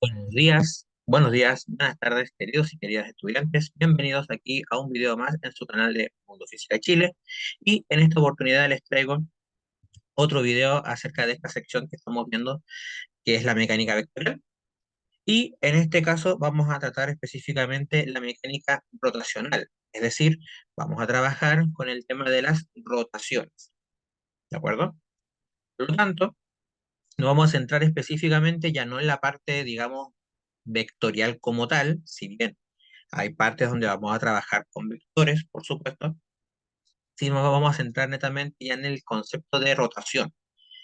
Buenos días, buenas tardes, queridos y queridas estudiantes. Bienvenidos aquí a un video más en su canal de Mundo Física Chile. Y en esta oportunidad les traigo otro video acerca de esta sección que estamos viendo, que es la mecánica vectorial. Y en este caso vamos a tratar específicamente la mecánica rotacional, es decir, vamos a trabajar con el tema de las rotaciones, ¿de acuerdo? Por lo tanto, nos vamos a centrar específicamente ya no en la parte, digamos, vectorial como tal, si bien hay partes donde vamos a trabajar con vectores, por supuesto, sino nos vamos a centrar netamente ya en el concepto de rotación.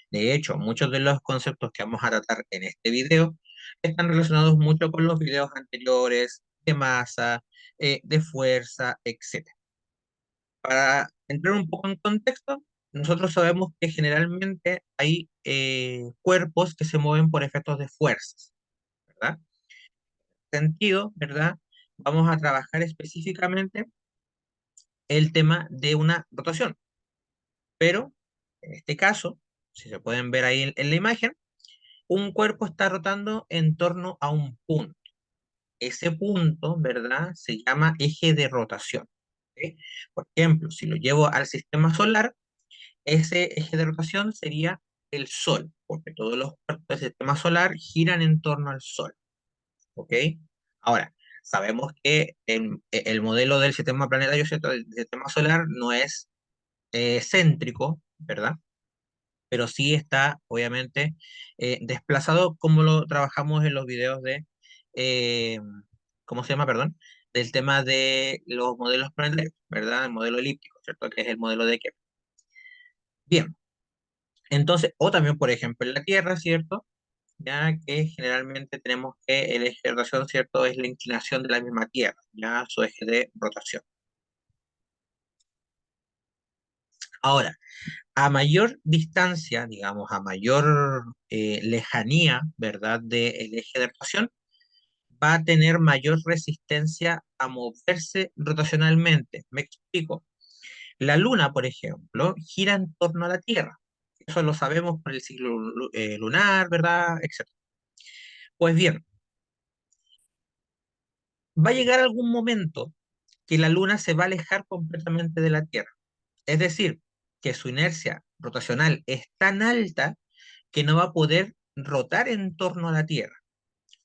De hecho, muchos de los conceptos que vamos a tratar en este video están relacionados mucho con los videos anteriores, de masa, de fuerza, etcétera. Para entrar un poco en contexto, nosotros sabemos que generalmente hay cuerpos que se mueven por efectos de fuerzas, ¿verdad? Sentido, ¿verdad? Vamos a trabajar específicamente el tema de una rotación. Pero en este caso, si se pueden ver ahí en la imagen, un cuerpo está rotando en torno a un punto. Ese punto, ¿verdad? Se llama eje de rotación. ¿Ok? Por ejemplo, si lo llevo al sistema solar, ese eje de rotación sería el Sol, porque todos los cuerpos del sistema solar giran en torno al Sol. ¿Ok? Ahora, sabemos que el modelo del sistema planetario, ¿cierto? Del sistema solar no es céntrico, ¿verdad? Pero sí está, obviamente, desplazado como lo trabajamos en los videos de, eh, ¿cómo se llama? Perdón, del tema de los modelos planetarios, ¿verdad? El modelo elíptico, ¿cierto? Que es el modelo de Kepler. Bien, entonces, o también, por ejemplo, en la Tierra, ¿cierto? Ya que generalmente tenemos que el eje de rotación, ¿cierto? Es la inclinación de la misma Tierra, ya su eje de rotación. Ahora, a mayor distancia, digamos, a mayor lejanía, ¿verdad? Del eje de rotación, va a tener mayor resistencia a moverse rotacionalmente. Me explico. La Luna, por ejemplo, gira en torno a la Tierra. Eso lo sabemos por el ciclo lunar, ¿verdad? Etcétera. Pues bien, va a llegar algún momento que la Luna se va a alejar completamente de la Tierra. Es decir, que su inercia rotacional es tan alta que no va a poder rotar en torno a la Tierra.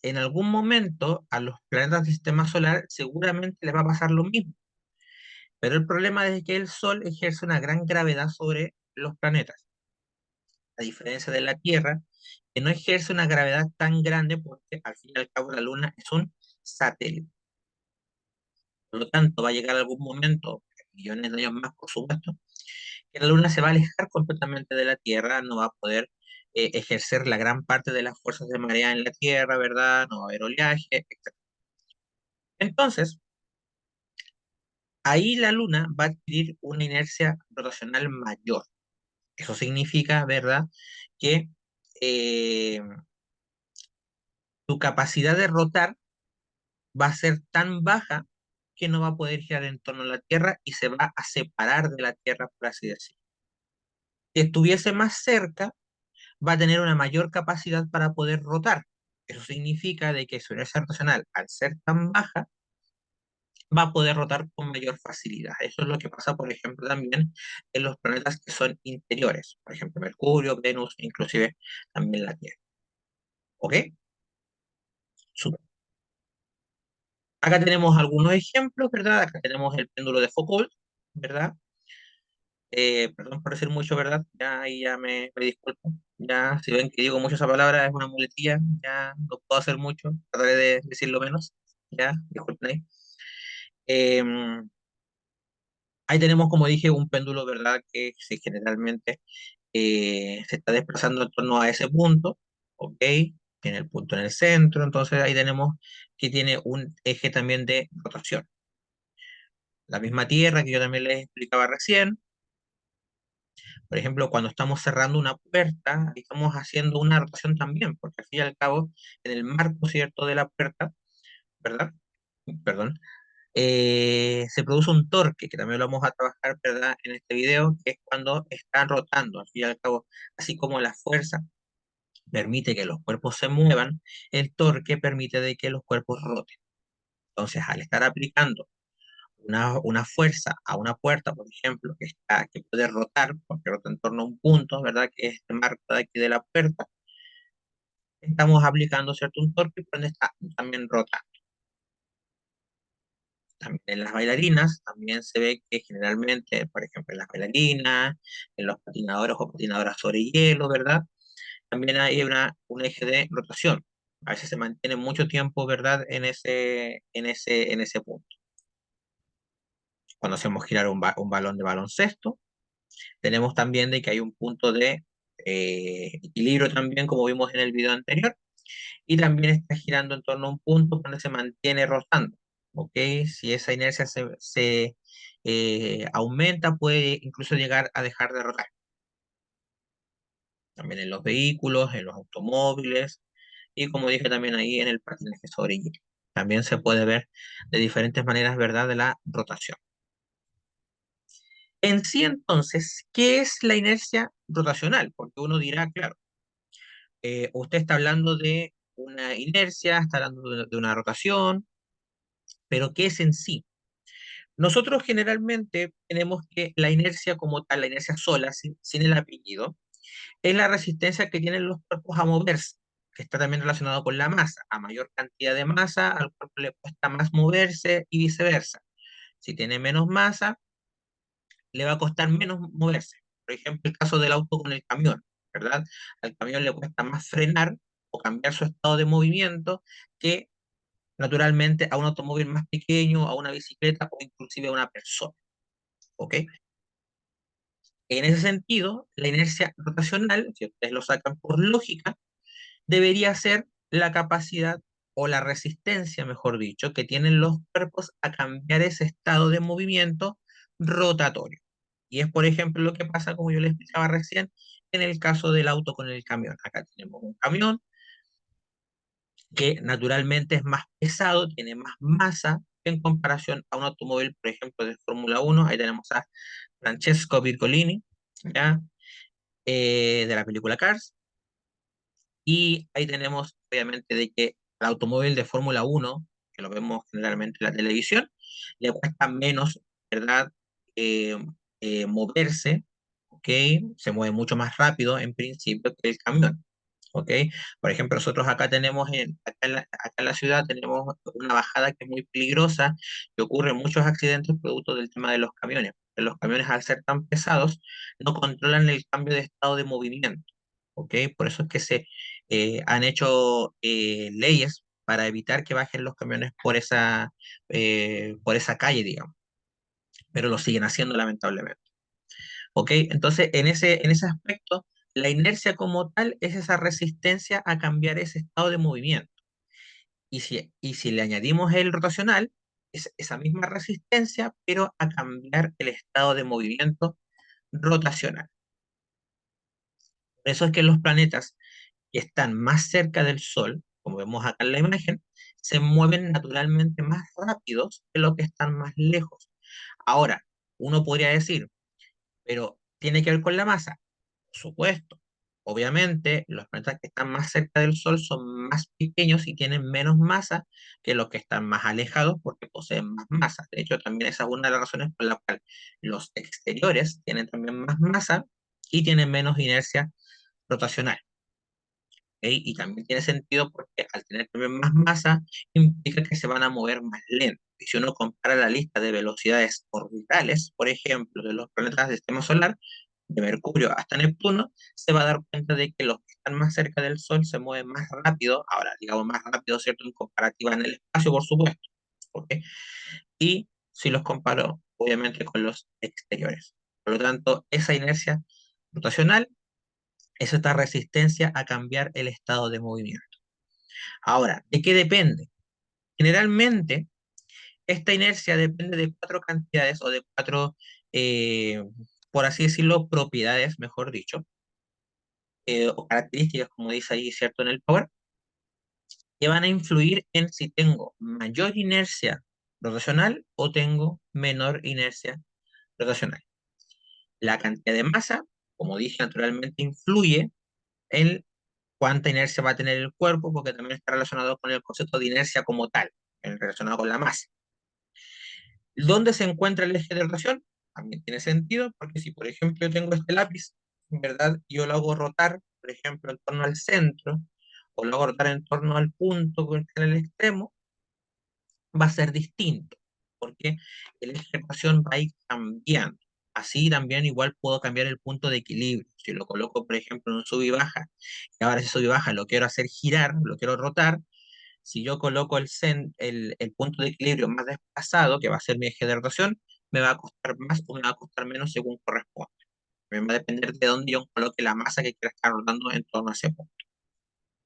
En algún momento a los planetas del sistema solar seguramente les va a pasar lo mismo. Pero el problema es que el Sol ejerce una gran gravedad sobre los planetas, a diferencia de la Tierra, que no ejerce una gravedad tan grande porque al fin y al cabo la Luna es un satélite. Por lo tanto, va a llegar algún momento, millones de años más, por supuesto, que la Luna se va a alejar completamente de la Tierra, no va a poder ejercer la gran parte de las fuerzas de marea en la Tierra, ¿verdad? No va a haber oleaje, etc. Entonces, ahí la Luna va a adquirir una inercia rotacional mayor. Eso significa, ¿verdad?, que eh, tu capacidad de rotar va a ser tan baja que no va a poder girar en torno a la Tierra y se va a separar de la Tierra, por así decirlo. Si estuviese más cerca, va a tener una mayor capacidad para poder rotar. Eso significa de que su inercia rotacional, al ser tan baja, va a poder rotar con mayor facilidad. Eso es lo que pasa, por ejemplo, también en los planetas que son interiores, por ejemplo, Mercurio, Venus, inclusive también la Tierra. ¿Ok? Súper. Acá tenemos algunos ejemplos, ¿verdad? Acá tenemos el péndulo de Foucault, ¿verdad? Perdón por decir mucho, ¿verdad? Ya ahí ya me disculpo. Ya, si ven que digo mucho esa palabra, es una muletilla, ya no puedo hacer mucho, trataré de decirlo menos, ya, disculpen ahí. Em, Ahí tenemos, como dije, un péndulo, ¿verdad? Que se generalmente se está desplazando en torno a ese punto, ¿ok? Tiene el punto en el centro, entonces ahí tenemos que tiene un eje también de rotación. La misma Tierra que yo también les explicaba recién, por ejemplo, cuando estamos cerrando una puerta, estamos haciendo una rotación también, porque al fin y al cabo, en el marco, ¿cierto?, de la puerta, ¿verdad? Perdón, se produce un torque, que también lo vamos a trabajar, ¿verdad?, en este video, que es cuando está rotando, al fin y al cabo, así como la fuerza permite que los cuerpos se muevan, el torque permite de que los cuerpos roten. Entonces, al estar aplicando una fuerza a una puerta, por ejemplo, que puede rotar, porque rota en torno a un punto, ¿verdad? Que es este marco de aquí de la puerta, estamos aplicando, ¿cierto? Un torque, pero está también rotando. También en las bailarinas, también se ve que generalmente, por ejemplo, en las bailarinas, en los patinadores o patinadoras sobre hielo, ¿verdad? También hay un eje de rotación. A veces se mantiene mucho tiempo, ¿verdad? En ese punto. Cuando hacemos girar un balón de baloncesto, tenemos también de que hay un punto de equilibrio también, como vimos en el video anterior, y también está girando en torno a un punto donde se mantiene rotando. ¿Ok? Si esa inercia se aumenta, puede incluso llegar a dejar de rotar. También en los vehículos, en los automóviles, y como dije también ahí en el patinaje sobre hielo. También se puede ver de diferentes maneras, ¿verdad?, de la rotación. En sí, entonces, ¿qué es la inercia rotacional? Porque uno dirá, claro, usted está hablando de una inercia, está hablando de una rotación, pero ¿qué es en sí? Nosotros generalmente tenemos que la inercia como tal, la inercia sola, sin el apellido, es la resistencia que tienen los cuerpos a moverse, que está también relacionado con la masa. A mayor cantidad de masa, al cuerpo le cuesta más moverse y viceversa. Si tiene menos masa, le va a costar menos moverse. Por ejemplo, el caso del auto con el camión, ¿verdad? Al camión le cuesta más frenar o cambiar su estado de movimiento que naturalmente a un automóvil más pequeño, a una bicicleta o inclusive a una persona, ¿ok? En ese sentido, la inercia rotacional, si ustedes lo sacan por lógica, debería ser la capacidad o la resistencia, mejor dicho, que tienen los cuerpos a cambiar ese estado de movimiento rotatorio. Y es, por ejemplo, lo que pasa, como yo les explicaba recién, en el caso del auto con el camión. Acá tenemos un camión que naturalmente es más pesado, tiene más masa en comparación a un automóvil, por ejemplo, de Fórmula 1. Ahí tenemos a Francesco Piccolini, ¿ya? De la película Cars. Y ahí tenemos, obviamente, de que el automóvil de Fórmula 1, que lo vemos generalmente en la televisión, le cuesta menos, ¿verdad? Eh, Moverse, ¿ok? Se mueve mucho más rápido en principio que el camión, ¿ok? Por ejemplo, nosotros acá tenemos, acá en la ciudad tenemos una bajada que es muy peligrosa, que ocurren muchos accidentes producto del tema de los camiones. Los camiones, al ser tan pesados, no controlan el cambio de estado de movimiento, ¿ok? Por eso es que se han hecho leyes para evitar que bajen los camiones por esa calle, digamos, pero lo siguen haciendo lamentablemente. ¿Ok? Entonces, en ese aspecto, la inercia como tal es esa resistencia a cambiar ese estado de movimiento. Y si le añadimos el rotacional, es esa misma resistencia, pero a cambiar el estado de movimiento rotacional. Por eso es que los planetas que están más cerca del Sol, como vemos acá en la imagen, se mueven naturalmente más rápidos que los que están más lejos. Ahora, uno podría decir, pero ¿tiene que ver con la masa? Por supuesto. Obviamente, los planetas que están más cerca del Sol son más pequeños y tienen menos masa que los que están más alejados porque poseen más masa. De hecho, también esa es una de las razones por la cual los exteriores tienen también más masa y tienen menos inercia rotacional. ¿Ok? Y también tiene sentido porque al tener también más masa, implica que se van a mover más lento. Y si uno compara la lista de velocidades orbitales, por ejemplo, de los planetas del sistema solar, de Mercurio hasta Neptuno, se va a dar cuenta de que los que están más cerca del Sol se mueven más rápido, ahora digamos más rápido, ¿cierto? En comparativa en el espacio, por supuesto. ¿Ok? Y si los comparo, obviamente, con los exteriores. Por lo tanto, esa inercia rotacional es esta resistencia a cambiar el estado de movimiento. Ahora, ¿de qué depende? Generalmente, esta inercia depende de cuatro cantidades o de cuatro, eh, por así decirlo, propiedades, mejor dicho, o características, como dice ahí, ¿cierto? En el Power, que van a influir en si tengo mayor inercia rotacional o tengo menor inercia rotacional. La cantidad de masa, como dije, naturalmente influye en cuánta inercia va a tener el cuerpo, porque también está relacionado con el concepto de inercia como tal, relacionado con la masa. ¿Dónde se encuentra el eje de rotación? También tiene sentido, porque si, por ejemplo, yo tengo este lápiz, ¿verdad? Yo lo hago rotar, por ejemplo, en torno al centro, o lo hago rotar en torno al punto que está en el extremo, va a ser distinto, porque el eje de rotación va a ir cambiando. Así también igual puedo cambiar el punto de equilibrio. Si lo coloco, por ejemplo, en un sub y baja, y ahora ese sub y baja lo quiero hacer girar, lo quiero rotar, si yo coloco el punto de equilibrio más desplazado, que va a ser mi eje de rotación, me va a costar más o me va a costar menos según corresponde. Va a depender de dónde yo coloque la masa que quiera estar rotando en torno a ese punto.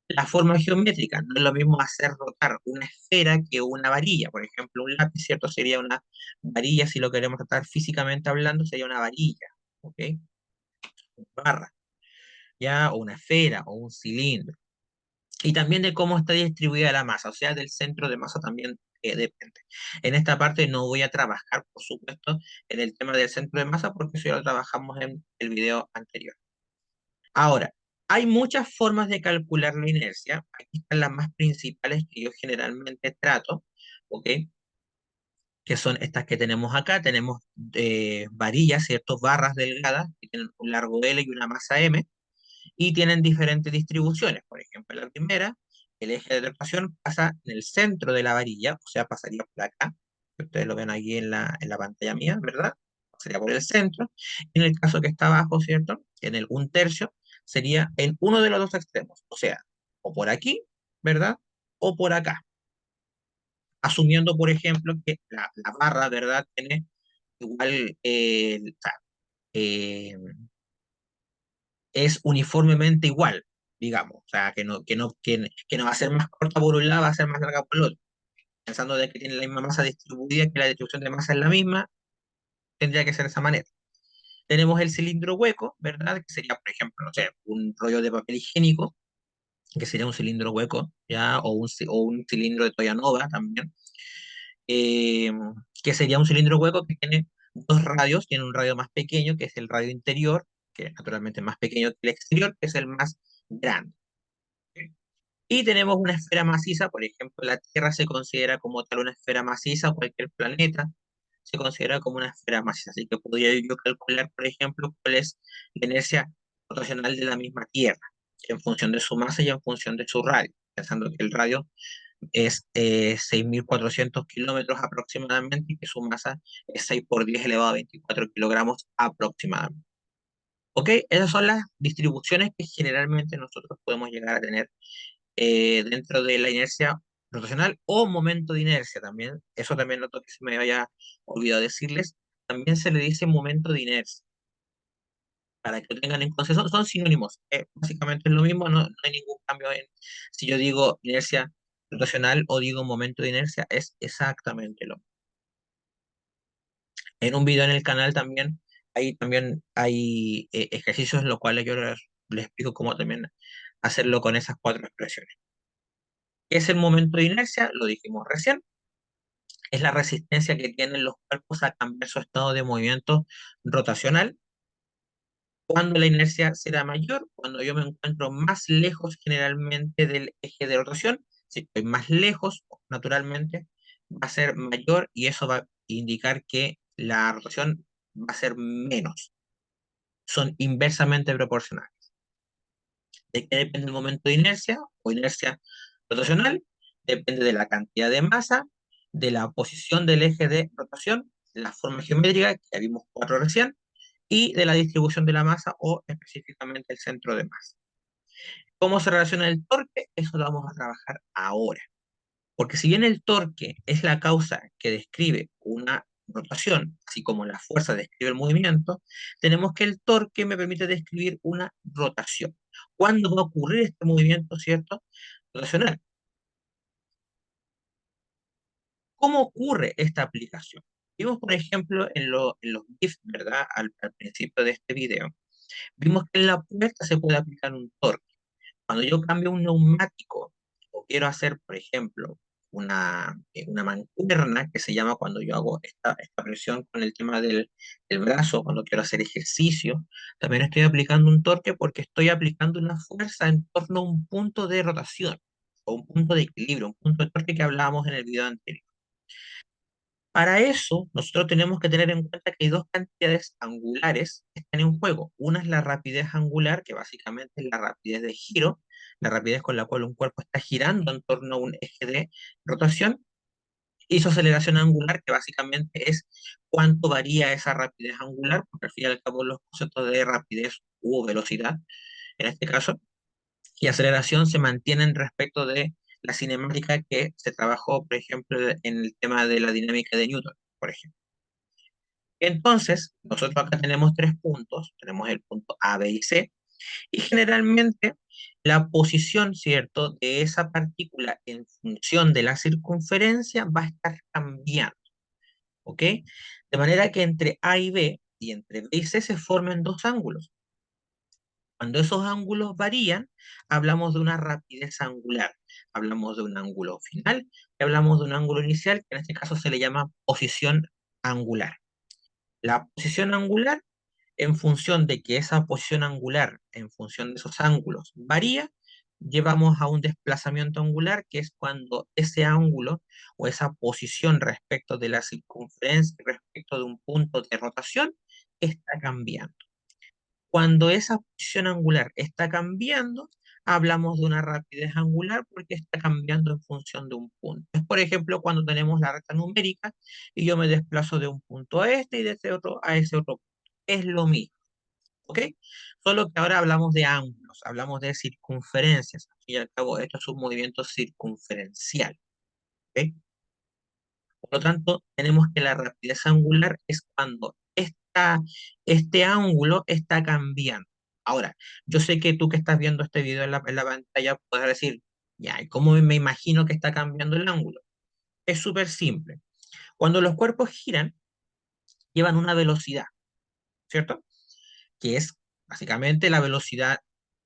La forma geométrica, no es lo mismo hacer rotar una esfera que una varilla. Por ejemplo, un lápiz, ¿cierto? Sería una varilla, si lo queremos tratar físicamente hablando, sería una varilla, ¿ok? Una barra, ¿ya? O una esfera o un cilindro. Y también de cómo está distribuida la masa, o sea, del centro de masa también depende. En esta parte no voy a trabajar, por supuesto, en el tema del centro de masa, porque eso ya lo trabajamos en el video anterior. Ahora, hay muchas formas de calcular la inercia. Aquí están las más principales que yo generalmente trato, ¿ok? Que son estas que tenemos acá. Tenemos varillas, ¿cierto? Barras delgadas que tienen un largo L y una masa M y tienen diferentes distribuciones. Por ejemplo, la primera, el eje de rotación pasa en el centro de la varilla, o sea, pasaría por acá. Ustedes lo ven aquí en la pantalla mía, ¿verdad? Pasaría por el centro. En el caso que está abajo, ¿cierto? En el un tercio, sería en uno de los dos extremos, o sea, o por aquí, ¿verdad? O por acá. Asumiendo, por ejemplo, que la barra, ¿verdad? Tiene igual, o sea, eh, es uniformemente igual, digamos, o sea, que no va a ser más corta por un lado, va a ser más larga por el otro, pensando de que tiene la misma masa distribuida, que la distribución de masa es la misma, tendría que ser de esa manera. Tenemos el cilindro hueco, ¿verdad? Que sería, por ejemplo, no sé, un rollo de papel higiénico, que sería un cilindro hueco, ¿ya? O un cilindro de toalla nova también, eh, que sería un cilindro hueco que tiene dos radios, tiene un radio más pequeño, que es el radio interior, que naturalmente es más pequeño que el exterior, que es el más grande. Y tenemos una esfera maciza, por ejemplo, la Tierra se considera como tal una esfera maciza, cualquier planeta se considera como una esfera maciza. Así que podría yo calcular, por ejemplo, cuál es la inercia rotacional de la misma Tierra, en función de su masa y en función de su radio, pensando que el radio es 6.400 kilómetros aproximadamente y que su masa es 6 por 10 elevado a 24 kilogramos aproximadamente. ¿Ok? Esas son las distribuciones que generalmente nosotros podemos llegar a tener dentro de la inercia rotacional o momento de inercia también. Eso también noto que se me había olvidado decirles. También se le dice momento de inercia, para que lo tengan en consideración. Son sinónimos. Básicamente es lo mismo, no, no hay ningún cambio en si yo digo inercia rotacional o digo momento de inercia, es exactamente lo mismo. En un video en el canal también hay ejercicios en los cuales yo les explico cómo también hacerlo con esas cuatro expresiones. ¿Qué es el momento de inercia? Lo dijimos recién. Es la resistencia que tienen los cuerpos a cambiar su estado de movimiento rotacional. Cuando la inercia será mayor, cuando yo me encuentro más lejos generalmente del eje de rotación, si estoy más lejos, naturalmente va a ser mayor y eso va a indicar que la rotación va a ser menos. Son inversamente proporcionales. ¿De qué depende el momento de inercia o inercia rotacional? Depende de la cantidad de masa, de la posición del eje de rotación, de la forma geométrica, que ya vimos cuatro recién, y de la distribución de la masa o específicamente el centro de masa. ¿Cómo se relaciona el torque? Eso lo vamos a trabajar ahora. Porque si bien el torque es la causa que describe una rotación, así como la fuerza describe el movimiento, tenemos que el torque me permite describir una rotación. ¿Cuándo va a ocurrir este movimiento, cierto? Rotacional. ¿Cómo ocurre esta aplicación? Vimos, por ejemplo, en los GIFs, ¿verdad? Al principio de este video, vimos que en la puerta se puede aplicar un torque. Cuando yo cambio un neumático o quiero hacer, por ejemplo, una mancuerna que se llama cuando yo hago esta presión con el tema del brazo, cuando quiero hacer ejercicio. También estoy aplicando un torque porque estoy aplicando una fuerza en torno a un punto de rotación o un punto de equilibrio, un punto de torque que hablábamos en el video anterior. Para eso, nosotros tenemos que tener en cuenta que hay dos cantidades angulares que están en juego. Una es la rapidez angular, que básicamente es la rapidez de giro, la rapidez con la cual un cuerpo está girando en torno a un eje de rotación, y su aceleración angular, que básicamente es cuánto varía esa rapidez angular, porque al fin y al cabo los conceptos de rapidez u velocidad, en este caso, y aceleración se mantienen respecto de la cinemática que se trabajó, por ejemplo, en el tema de la dinámica de Newton, por ejemplo. Entonces, nosotros acá tenemos tres puntos, tenemos el punto A, B y C, y generalmente la posición, ¿cierto?, de esa partícula en función de la circunferencia va a estar cambiando, ¿ok? De manera que entre A y B y entre B y C se formen dos ángulos. Cuando esos ángulos varían, hablamos de una rapidez angular, hablamos de un ángulo final y hablamos de un ángulo inicial, que en este caso se le llama posición angular. La posición angular, en función de que esa posición angular, en función de esos ángulos, varía, llevamos a un desplazamiento angular, que es cuando ese ángulo o esa posición respecto de la circunferencia, respecto de un punto de rotación, está cambiando. Cuando esa posición angular está cambiando, hablamos de una rapidez angular porque está cambiando en función de un punto. Es, por ejemplo, cuando tenemos la recta numérica y yo me desplazo de un punto a este y de este otro a ese otro punto. Es lo mismo, ¿ok? Solo que ahora hablamos de ángulos, hablamos de circunferencias. Al fin y al cabo, esto es un movimiento circunferencial, ¿ok? Por lo tanto, tenemos que la rapidez angular es cuando este ángulo está cambiando. Ahora, yo sé que tú que estás viendo este video en la pantalla puedes decir, ya, ¿y cómo me imagino que está cambiando el ángulo? Es súper simple. Cuando los cuerpos giran, llevan una velocidad, ¿cierto? Que es básicamente la velocidad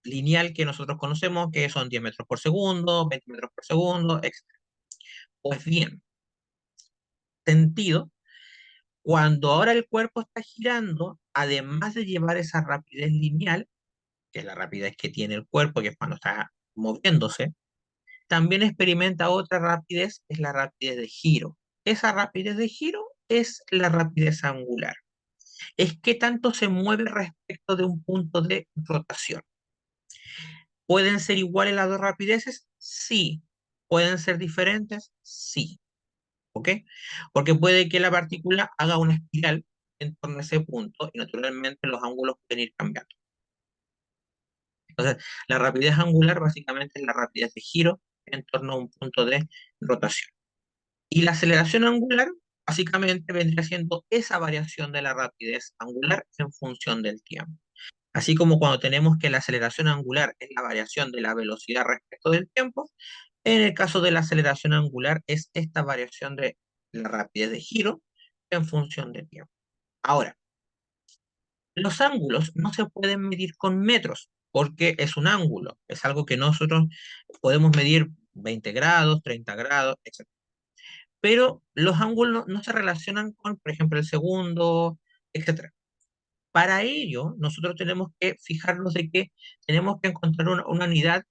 lineal que nosotros conocemos, que son 10 metros por segundo, 20 metros por segundo, etc. Pues bien, sentido. Cuando ahora el cuerpo está girando, además de llevar esa rapidez lineal, que es la rapidez que tiene el cuerpo, que es cuando está moviéndose, también experimenta otra rapidez, que es la rapidez de giro. Esa rapidez de giro es la rapidez angular. Es que tanto se mueve respecto de un punto de rotación. ¿Pueden ser iguales las dos rapideces? Sí. ¿Pueden ser diferentes? Sí. ¿Ok? Porque puede que la partícula haga una espiral en torno a ese punto y naturalmente los ángulos pueden ir cambiando. Entonces, la rapidez angular básicamente es la rapidez de giro en torno a un punto de rotación. Y la aceleración angular básicamente vendría siendo esa variación de la rapidez angular en función del tiempo. Así como cuando tenemos que la aceleración angular es la variación de la velocidad respecto del tiempo, en el caso de la aceleración angular es esta variación de la rapidez de giro en función del tiempo. Ahora, los ángulos no se pueden medir con metros porque es un ángulo, es algo que nosotros podemos medir 20 grados, 30 grados, etc. Pero los ángulos no se relacionan con, por ejemplo, el segundo, etc. Para ello, nosotros tenemos que fijarnos de que tenemos que encontrar una unidad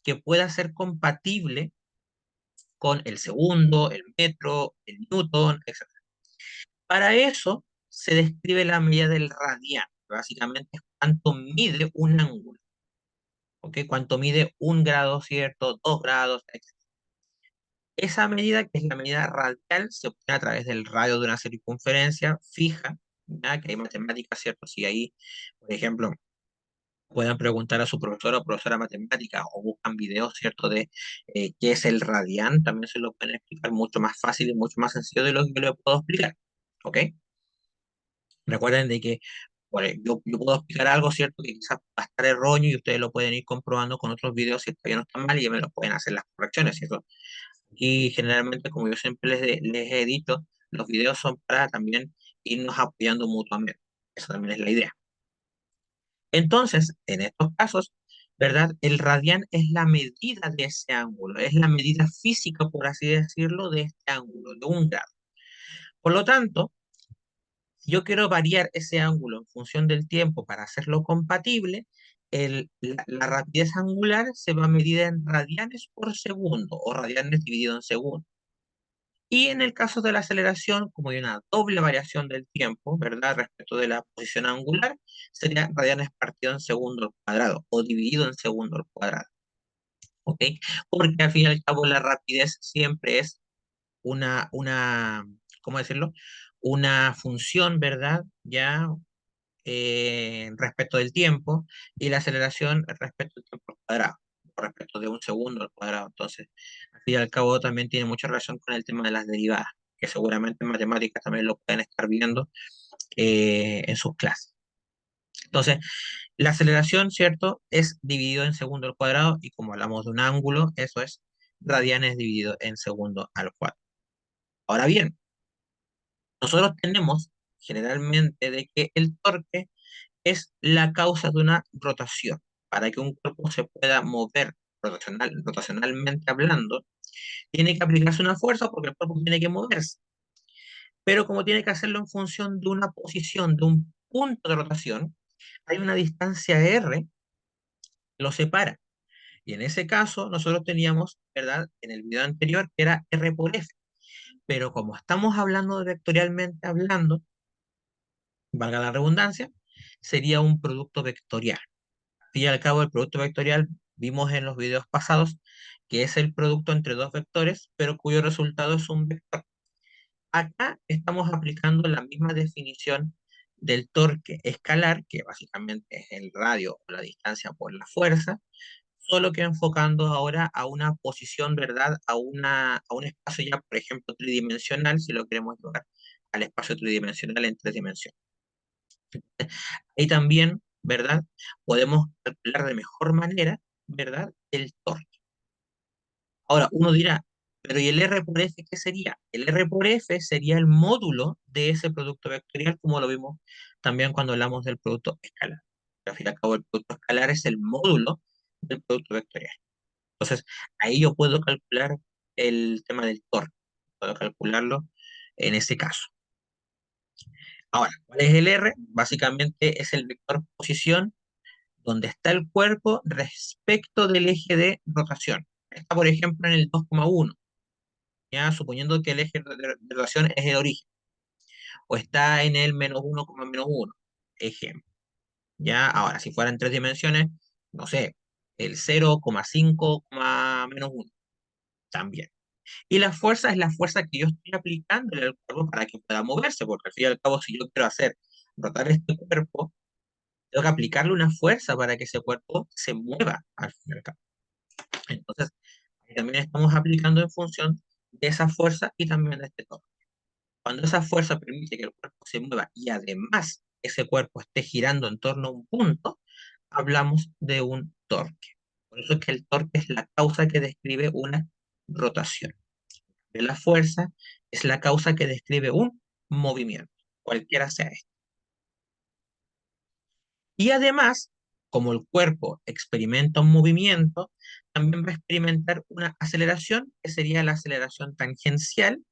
que pueda ser compatible con el segundo, el metro, el newton, etc. Para eso se describe la medida del radián, que básicamente es cuánto mide un ángulo, ¿ok? Cuánto mide un grado, ¿cierto? 2 grados, etc. Esa medida, que es la medida radial, se obtiene a través del radio de una circunferencia fija, ¿ya? Que hay matemáticas, ¿cierto? Si ahí, por ejemplo, puedan preguntar a su profesor o profesora de matemática o buscan videos, ¿cierto?, de qué es el radián, también se lo pueden explicar mucho más fácil y mucho más sencillo de lo que yo le puedo explicar, ¿ok? Recuerden de que yo puedo explicar algo, ¿cierto?, que quizás va a estar erróneo y ustedes lo pueden ir comprobando con otros videos si todavía no están mal y ya me lo pueden hacer las correcciones, ¿cierto? Y generalmente, como yo siempre les he dicho, los videos son para también irnos apoyando mutuamente. Esa también es la idea. Entonces, en estos casos, ¿verdad? El radián es la medida de ese ángulo, es la medida física, por así decirlo, de este ángulo, de un grado. Por lo tanto, si yo quiero variar ese ángulo en función del tiempo para hacerlo compatible, la rapidez angular se va a medir en radianes por segundo o radianes dividido en segundo. Y en el caso de la aceleración, como hay una doble variación del tiempo, ¿verdad? Respecto de la posición angular, sería radianes partido en segundo al cuadrado o dividido en segundo al cuadrado, ¿ok? Porque al fin y al cabo la rapidez siempre es ¿cómo decirlo? Una función, ¿verdad? Ya respecto del tiempo y la aceleración respecto del tiempo al cuadrado, o respecto de un segundo al cuadrado. Entonces, al fin y al cabo también tiene mucha relación con el tema de las derivadas, que seguramente en matemáticas también lo pueden estar viendo en sus clases. Entonces, la aceleración, ¿cierto? Es dividido en segundo al cuadrado y como hablamos de un ángulo, eso es radianes dividido en segundo al cuadrado. Ahora bien, nosotros tenemos generalmente de que el torque es la causa de una rotación. Para que un cuerpo se pueda mover rotacionalmente hablando, tiene que aplicarse una fuerza porque el cuerpo tiene que moverse. Pero como tiene que hacerlo en función de una posición, de un punto de rotación, hay una distancia R que lo separa. Y en ese caso, nosotros teníamos, ¿verdad? En el video anterior, que era R por F. Pero como estamos hablando vectorialmente hablando, valga la redundancia, sería un producto vectorial. Al fin y al cabo, el producto vectorial vimos en los videos pasados que es el producto entre dos vectores, pero cuyo resultado es un vector. Acá estamos aplicando la misma definición del torque escalar, que básicamente es el radio o la distancia por la fuerza, solo que enfocando ahora a una posición, ¿verdad? A un espacio ya, por ejemplo, tridimensional, si lo queremos llevar al espacio tridimensional en tres dimensiones. Ahí también, ¿verdad? Podemos calcular de mejor manera, ¿verdad? El torque. Ahora, uno dirá, pero ¿y el R por F qué sería? El R por F sería el módulo de ese producto vectorial, como lo vimos también cuando hablamos del producto escalar. Al fin y al cabo, el producto escalar es el módulo del producto vectorial. Entonces, ahí yo puedo calcular el tema del torque. Puedo calcularlo en ese caso. Ahora, ¿cuál es el R? Básicamente es el vector posición donde está el cuerpo respecto del eje de rotación. Está, por ejemplo, en el 2,1, ya suponiendo que el eje de rotación es el origen, o está en el menos 1,-1, ejemplo. Ya, ahora, si fuera en tres dimensiones, no sé, el 0,5, -1, también. Y la fuerza es la fuerza que yo estoy aplicando al cuerpo para que pueda moverse, porque al fin y al cabo, si yo quiero hacer rotar este cuerpo, tengo que aplicarle una fuerza para que ese cuerpo se mueva al fin y al cabo. Entonces, también estamos aplicando en función de esa fuerza y también de este torque. Cuando esa fuerza permite que el cuerpo se mueva y además ese cuerpo esté girando en torno a un punto, hablamos de un torque. Por eso es que el torque es la causa que describe una rotación. De la fuerza es la causa que describe un movimiento, cualquiera sea este. Y además, como el cuerpo experimenta un movimiento, también va a experimentar una aceleración, que sería la aceleración tangencial.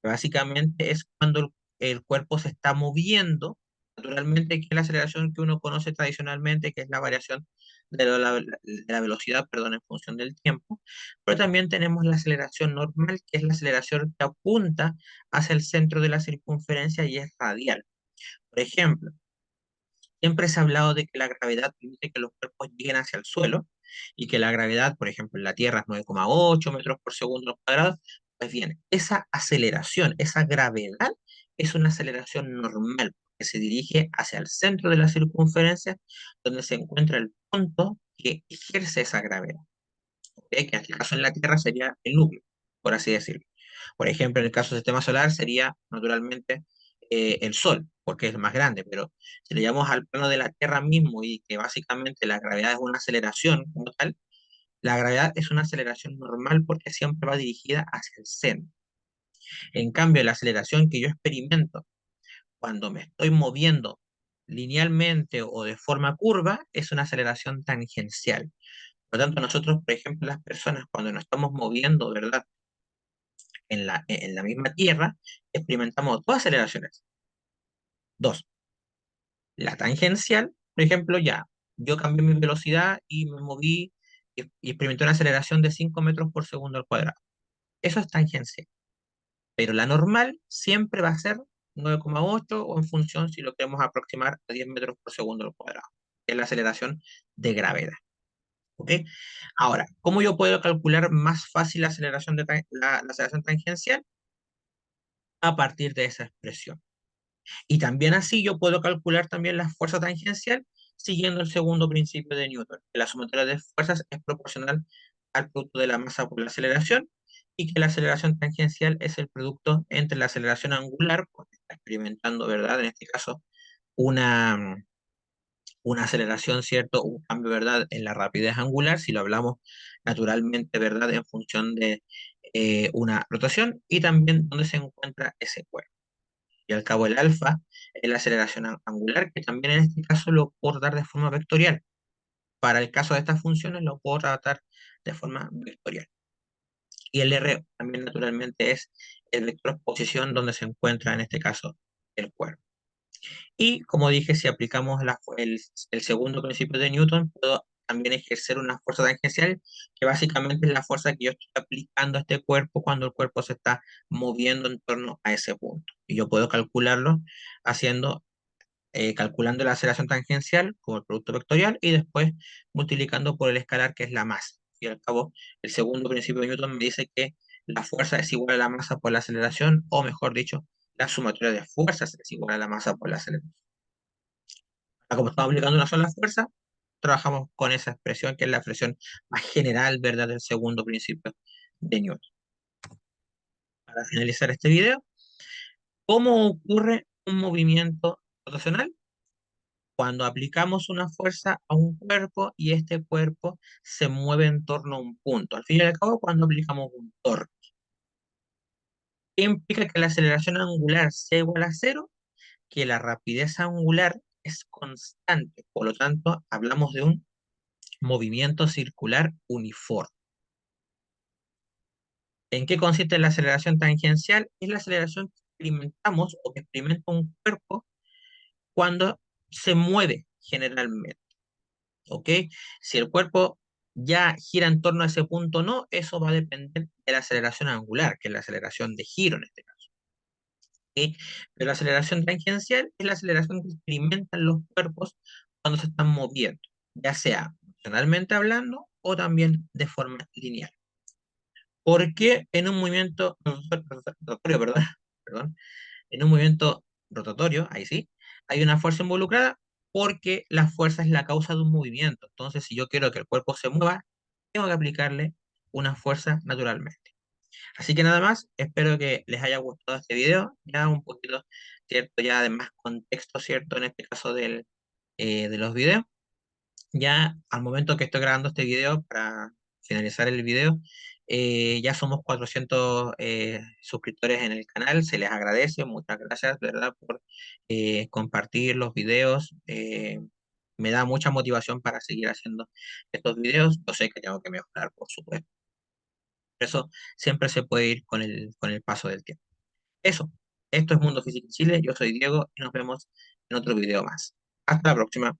Básicamente es cuando el cuerpo se está moviendo, naturalmente, que es la aceleración que uno conoce tradicionalmente, que es la variación de la velocidad, perdón, en función del tiempo, pero también tenemos la aceleración normal, que es la aceleración que apunta hacia el centro de la circunferencia y es radial. Por ejemplo, siempre se ha hablado de que la gravedad permite que los cuerpos lleguen hacia el suelo y que la gravedad, por ejemplo, en la Tierra es 9,8 metros por segundo al cuadrado. Pues bien, esa aceleración, esa gravedad es una aceleración normal que se dirige hacia el centro de la circunferencia donde se encuentra el punto que ejerce esa gravedad. ¿Ok? Que en este caso en la Tierra sería el núcleo, por así decirlo. Por ejemplo, en el caso del sistema solar sería naturalmente el Sol, porque es el más grande, pero si le llevamos al plano de la Tierra mismo y que básicamente la gravedad es una aceleración como tal, la gravedad es una aceleración normal porque siempre va dirigida hacia el centro. En cambio, la aceleración que yo experimento cuando me estoy moviendo linealmente o de forma curva, es una aceleración tangencial. Por lo tanto, nosotros, por ejemplo, las personas, cuando nos estamos moviendo, ¿verdad? En la misma tierra, experimentamos dos aceleraciones. Dos. La tangencial, por ejemplo, ya, yo cambié mi velocidad y me moví y experimenté una aceleración de 5 metros por segundo al cuadrado. Eso es tangencial. Pero la normal siempre va a ser 9,8 o en función si lo queremos aproximar a 10 metros por segundo al cuadrado, que es la aceleración de gravedad. ¿Ok? Ahora, ¿cómo yo puedo calcular más fácil la aceleración, la aceleración tangencial? A partir de esa expresión. Y también así yo puedo calcular también la fuerza tangencial siguiendo el segundo principio de Newton, que la sumatoria de fuerzas es proporcional al producto de la masa por la aceleración y que la aceleración tangencial es el producto entre la aceleración angular, porque está experimentando, ¿verdad? En este caso, una, una aceleración, ¿cierto? Un cambio, ¿verdad? En la rapidez angular, si lo hablamos naturalmente, ¿verdad? En función de una rotación y también dónde se encuentra ese cuerpo. Y al cabo el alfa es la aceleración angular, que también en este caso lo puedo dar de forma vectorial. Para el caso de estas funciones lo puedo tratar de forma vectorial. Y el R también naturalmente es el vector posición donde se encuentra en este caso el cuerpo. Y como dije, si aplicamos el segundo principio de Newton, puedo también ejercer una fuerza tangencial, que básicamente es la fuerza que yo estoy aplicando a este cuerpo cuando el cuerpo se está moviendo en torno a ese punto. Y yo puedo calcularlo haciendo calculando la aceleración tangencial como el producto vectorial y después multiplicando por el escalar que es la masa. Y al cabo, el segundo principio de Newton me dice que la fuerza es igual a la masa por la aceleración, o mejor dicho, la sumatoria de fuerzas es igual a la masa por la aceleración. Como estamos aplicando una sola fuerza, trabajamos con esa expresión que es la expresión más general, ¿verdad?, del segundo principio de Newton. Para finalizar este video, ¿cómo ocurre un movimiento rotacional? Cuando aplicamos una fuerza a un cuerpo y este cuerpo se mueve en torno a un punto. Al fin y al cabo, cuando aplicamos un torque, ¿qué implica que la aceleración angular sea igual a cero? Que la rapidez angular es constante. Por lo tanto, hablamos de un movimiento circular uniforme. ¿En qué consiste la aceleración tangencial? Es la aceleración que experimentamos o que experimenta un cuerpo cuando se mueve generalmente. ¿Ok? Si el cuerpo ya gira en torno a ese punto o no, eso va a depender de la aceleración angular, que es la aceleración de giro en este caso. ¿Ok? Pero la aceleración tangencial es la aceleración que experimentan los cuerpos cuando se están moviendo, ya sea funcionalmente hablando o también de forma lineal. ¿Por qué en un movimiento rotatorio, ¿verdad? Perdón, en un movimiento rotatorio, ahí sí, hay una fuerza involucrada porque la fuerza es la causa de un movimiento. Entonces, si yo quiero que el cuerpo se mueva, tengo que aplicarle una fuerza naturalmente. Así que nada más, espero que les haya gustado este video, ya un poquito, ¿cierto? Ya de más contexto, ¿cierto? En este caso de los videos. Ya al momento que estoy grabando este video, para finalizar el video, ya somos 400 suscriptores en el canal, se les agradece, muchas gracias, ¿verdad? Por compartir los videos, me da mucha motivación para seguir haciendo estos videos, yo sé que tengo que mejorar, por supuesto, pero eso siempre se puede ir con el paso del tiempo. Eso, esto es Mundo Físico en Chile, yo soy Diego y nos vemos en otro video más. Hasta la próxima.